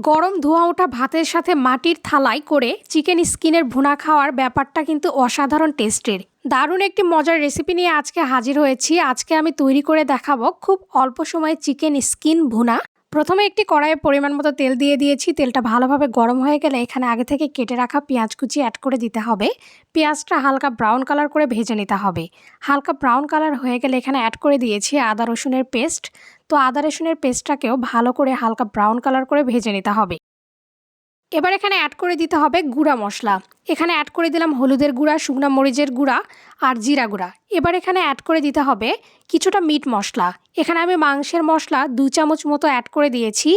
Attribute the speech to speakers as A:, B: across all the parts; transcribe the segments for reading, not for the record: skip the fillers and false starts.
A: গরম ধোঁয়া ওঠা ভাতের সাথে মাটির থালায় করে চিকেন স্কিনের ভুনা খাওয়ার ব্যাপারটা কিন্তু অসাধারণ টেস্টের। দারুণ একটি মজার রেসিপি নিয়ে আজকে হাজির হয়েছি। আজকে আমি তৈরি করে দেখাবো খুব অল্প সময়ে চিকেন স্কিন ভুনা। প্রথমে একটি কড়াইয়ে পরিমাণ মতো তেল দিয়ে দিয়েছি। তেলটা ভালোভাবে গরম হয়ে গেলে এখানে আগে থেকে কেটে রাখা পেঁয়াজ কুচি অ্যাড করে দিতে হবে। পেঁয়াজটা হালকা ব্রাউন কালার করে ভেজে নিতে হবে। হালকা ব্রাউন কালার হয়ে গেলে এখানে অ্যাড করে দিয়েছি আদা রসুনের পেস্ট। তো আদা রসুনের পেস্টটাকেও ভালো করে হালকা ব্রাউন কালার করে ভেজে নিতে হবে। এবার এখানে অ্যাড করে দিতে হবে গুঁড়া মশলা। এখানে অ্যাড করে দিলাম হলুদের গুঁড়া, শুকনা মরিচের গুঁড়া আর জিরা গুঁড়া। এবার এখানে অ্যাড করে দিতে হবে কিছুটা মিট মশলা। এখানে আমি মাংসের মশলা 2 চামচ মতো অ্যাড করে দিয়েছি।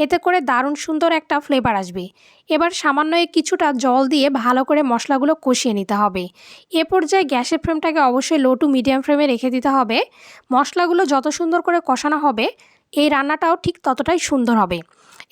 A: এতে করে দারুণ সুন্দর একটা ফ্লেভার আসবে। এবার সামান্য কিছুটা জল দিয়ে ভালো করে মশলাগুলো কষিয়ে নিতে হবে। এ পর্যায়ে গ্যাসের ফ্লেমটাকে অবশ্যই লো টু মিডিয়াম ফ্লেমে রেখে দিতে হবে। মশলাগুলো যত সুন্দর করে কষানো হবে এই রান্নাটাও ঠিক ততটাই সুন্দর হবে।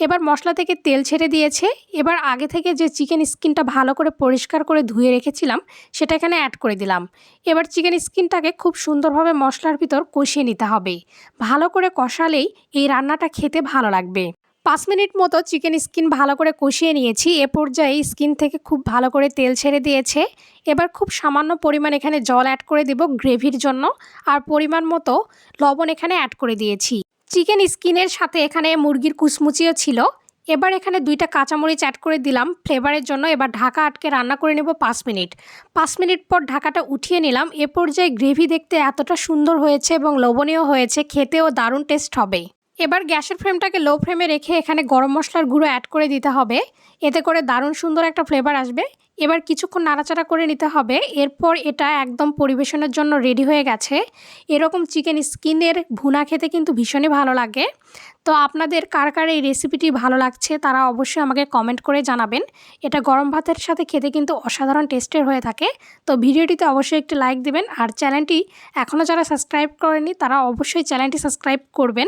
A: এবার মশলা থেকে তেল ছেড়ে দিয়েছে। এবার আগে থেকে যে চিকেন স্কিনটা ভালো করে পরিষ্কার করে ধুয়ে রেখেছিলাম সেটা এখানে অ্যাড করে দিলাম। এবার চিকেন স্কিনটাকে খুব সুন্দরভাবে মশলার ভিতর কষিয়ে নিতে হবে। ভালো করে কষালেই এই রান্নাটা খেতে ভালো লাগবে। 5 মিনিট মতো চিকেন স্কিন ভালো করে কষিয়ে নিয়েছি। এ পর্যায়ে স্কিন থেকে খুব ভালো করে তেল ছেড়ে দিয়েছে। এবার খুব সামান্য পরিমাণ এখানে জল অ্যাড করে দেব গ্রেভির জন্য, আর পরিমাণ মতো লবণ এখানে অ্যাড করে দিয়েছি। চিকেন স্কিনের সাথে এখানে মুরগির কুচমুচিও ছিল। এবার এখানে 2টা কাঁচামরিচ অ্যাড করে দিলাম ফ্লেভারের জন্য। এবার ঢাকা আটকে রান্না করে নেব 5 মিনিট। 5 মিনিট পর ঢাকাটা উঠিয়ে নিলাম। এ পর্যায়ে গ্রেভি দেখতে এতটা সুন্দর হয়েছে এবং লোভনীয় হয়েছে, খেতেও দারুণ টেস্ট হবে। এবার গ্যাসের ফ্লেমটাকে লো ফ্লেমে রেখে এখানে গরম মশলার গুঁড়ো অ্যাড করে দিতে হবে। এতে করে দারুণ সুন্দর একটা ফ্লেভার আসবে। এবার কিছুক্ষণ নাড়াচাড়া করে নিতে হবে। এরপর এটা একদম পরিবেশনের জন্য রেডি হয়ে গেছে। এরকম চিকেন স্কিনের ভুনা খেতে কিন্তু ভীষণই ভালো লাগে। তো আপনাদের কার কার এই রেসিপিটি ভালো লাগছে তারা অবশ্যই আমাকে কমেন্ট করে জানাবেন। এটা গরম ভাতের সাথে খেতে কিন্তু অসাধারণ টেস্টের হয়ে থাকে। তো ভিডিওটিতে অবশ্যই একটি লাইক দিবেন, আর চ্যানেলটি এখনও যারা সাবস্ক্রাইব করেনি তারা অবশ্যই চ্যানেলটি সাবস্ক্রাইব করবেন।